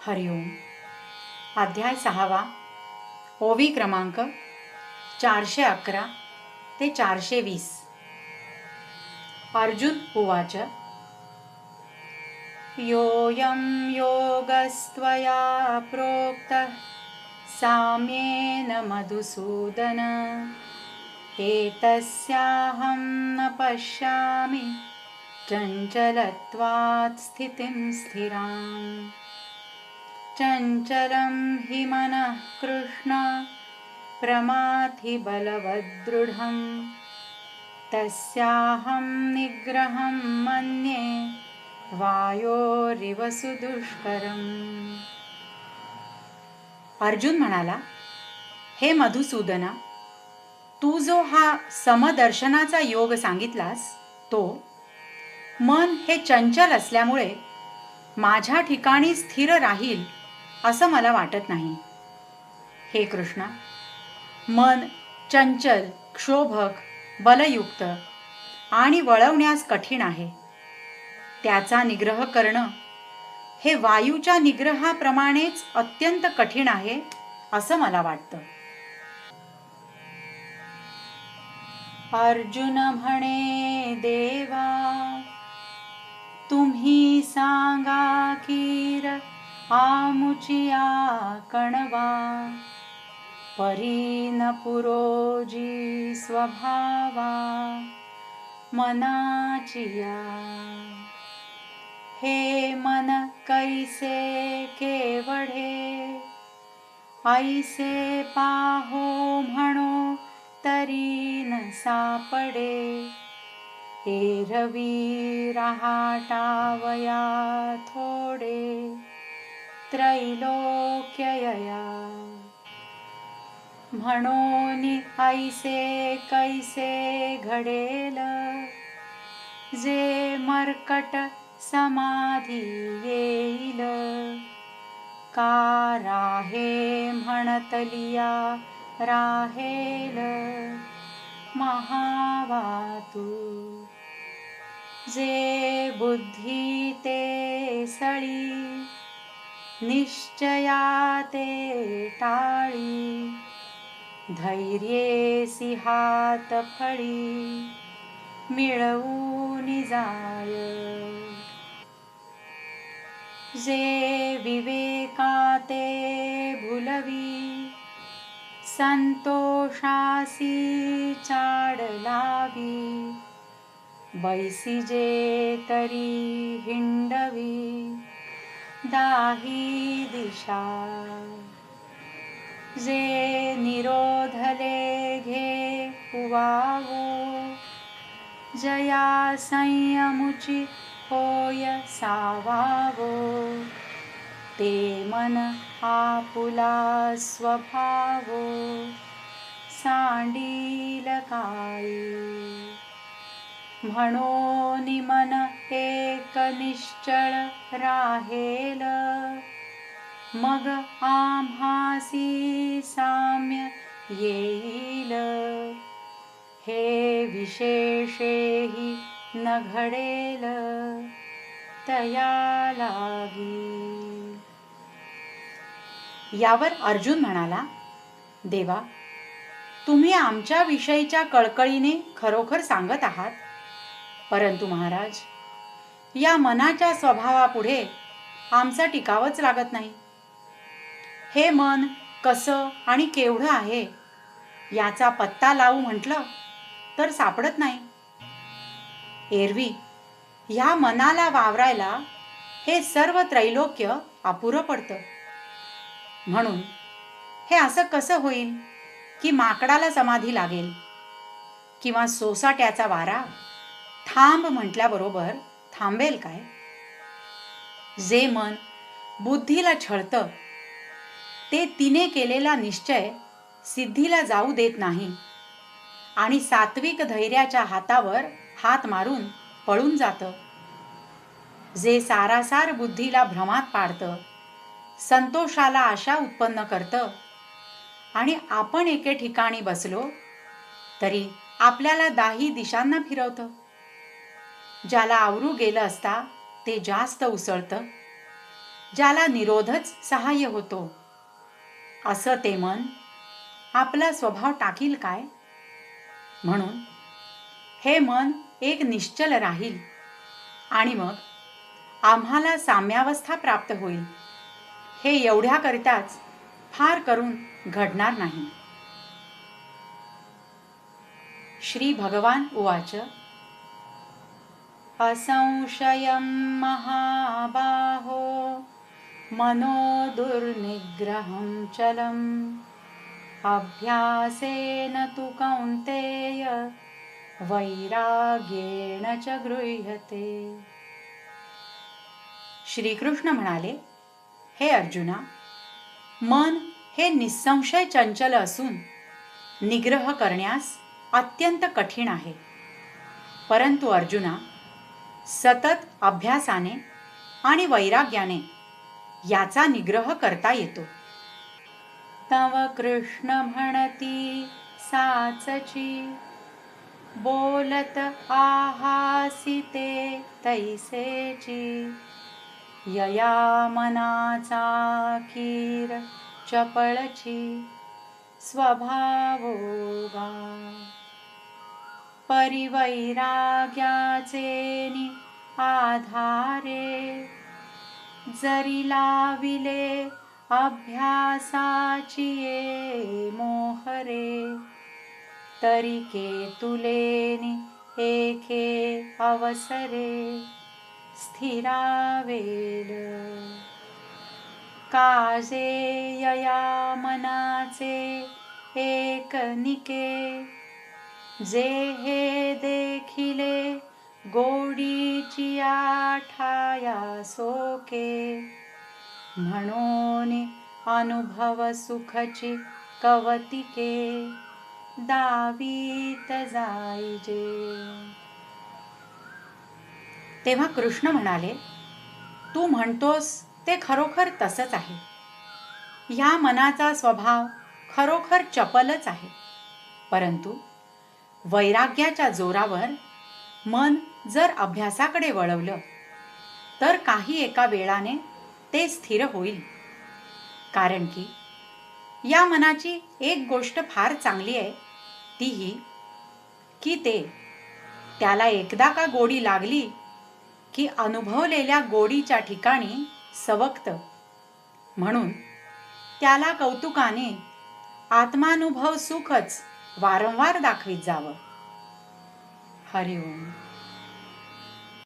हरिओम. अध्याय 6. ओवी क्रमांक 411 ते 420. अर्जुन उवाच. योऽयं योगस्त्वया प्रोक्तः साम्येन मधुसूदन, एतस्याहं न पश्यामि चञ्चलत्वात् स्थितिं स्थिराम्. चञ्चलं हि मनः कृष्ण प्रमाथि बलवद्दृढं, तस्याहं निग्रहं मन्ये वायोरिव सुदुष्करम्. अर्जुन म्हणाला, हे मधुसूदना, तू जो हा समदर्शनाचा योग सांगितलास तो मन हे चंचल असल्यामुळे माझ्या ठिकाणी स्थिर राहील असं मला वाटत नाही. हे कृष्णा, मन चंचल, क्षोभक, बलयुक्त आणि वळवण्यास कठीण आहे. त्याचा निग्रह करणं हे वायूच्या निग्रहाप्रमाणेच अत्यंत कठीण आहे असं मला वाटतं. अर्जुन म्हणे, देवा तुम्ही सांगा कीर आमुचिया कणवा, परी न पुरोजी स्वभावा मनाचिया. हे मन कैसे केवढे, ऐसे पाहो म्हणो तरी न सापडे. एरवी रहाटावया थोडे, त्रैलोक्यया. म्हणोनी ऐसे कैसे घडेल, जे मर्कट समाधी येईल. का राहे म्हणतलिया राहेल महावातू. जे बुद्धी ते सळी, निश्चया ते टाळी. धैर्येसी हात फळी, मिळवून जाय. जे विवेकाते भुलवी, संतोषासी चाड लावी. बैसिजे तरी हिंडवी, दाही दिशा. जे निरोधले घे उवावो, जया संयमुची होय सावावो. ते मन आपुला स्वभावो, सांडील काळी. म्हणोनी मन एक निश्चळ राहेल, मग आम्हासी साम्य येईल. हे विशेषेही न घडेल तया लागी. यावर अर्जुन म्हणाला, देवा तुम्ही आमच्या विषयीच्या कळकळीने खरोखर सांगत आहात, परंतु महाराज, या मनाच्या स्वभावापुढे आमचा टिकावच लागत नाही. हे मन कसं आणि केवढं आहे याचा पत्ता लावू म्हटलं तर सापडत नाही. एरवी ह्या मनाला वावरायला हे सर्व त्रैलोक्य अपुरं पडतं. म्हणून हे असं कसं होईल की माकडाला समाधी लागेल किंवा सोसाट्याचा वारा थांब म्हटल्याबरोबर थांबेल काय. जे मन बुद्धीला छळतं ते तिने केलेला निश्चय सिद्धीला जाऊ देत नाही आणि सात्विक धैर्याच्या हातावर हात मारून पळून जातं. जे सारासार बुद्धीला भ्रमात पाडतं, संतोषाला आशा उत्पन्न करतं आणि आपण एके ठिकाणी बसलो तरी आपल्याला दाही दिशांना फिरवतं. ज्याला आवरू गेलं असता ते जास्त उसळतं, ज्याला निरोधच सहाय्य होतो, असं ते मन आपला स्वभाव टाकील काय? म्हणून हे मन एक निश्चल राहील आणि मग आम्हाला साम्यावस्था प्राप्त होईल, हे एवढ्याकरिताच फार करून घडणार नाही. श्री भगवान उवाच असंशयं महाबाहो मनो दुर्निग्रहं चलम् अभ्यासेन तु कौन्तेय वैराग्येण च गृह्यते. श्रीकृष्ण म्हणाले, हे अर्जुना, मन हे निसंशय चंचल असून निग्रह करण्यास अत्यंत कठीण आहे. परंतु अर्जुना, सतत अभ्यासाने आणि वैराग्याने याचा निग्रह करता येतो. तव कृष्ण म्हणती साचची बोलत आहासिते तैसेची यया मनाचा कीर चपळची स्वभावोगा परिवैराग्याचे आधारे जरी लाविले अभ्यासाची ये मोहरे तरी केतुलेनी एके अवसरे स्थिरावेल. काजे यया मनाचे एकनिके जे हे देखिले गोडीची आठाया सोके म्हणून अनुभव सुखची कवतिके दावीत जाईजे. तेव्हा कृष्ण म्हणाले, तू म्हणतोस ते खरोखर तसंच आहे. ह्या मनाचा स्वभाव खरोखर चपलच आहे. परंतु वैराग्याच्या जोरावर मन जर अभ्यासाकडे वळवलं तर काही एका वेळाने ते स्थिर होईल. कारण की या मनाची एक गोष्ट फार चांगली आहे, ती ही की त्याला एकदा का गोडी लागली की अनुभवलेल्या गोडीच्या ठिकाणी सवकतं. म्हणून त्याला कौतुकाने आत्मानुभव सुखच वारंवार दाखवीत जावं. हरिओम.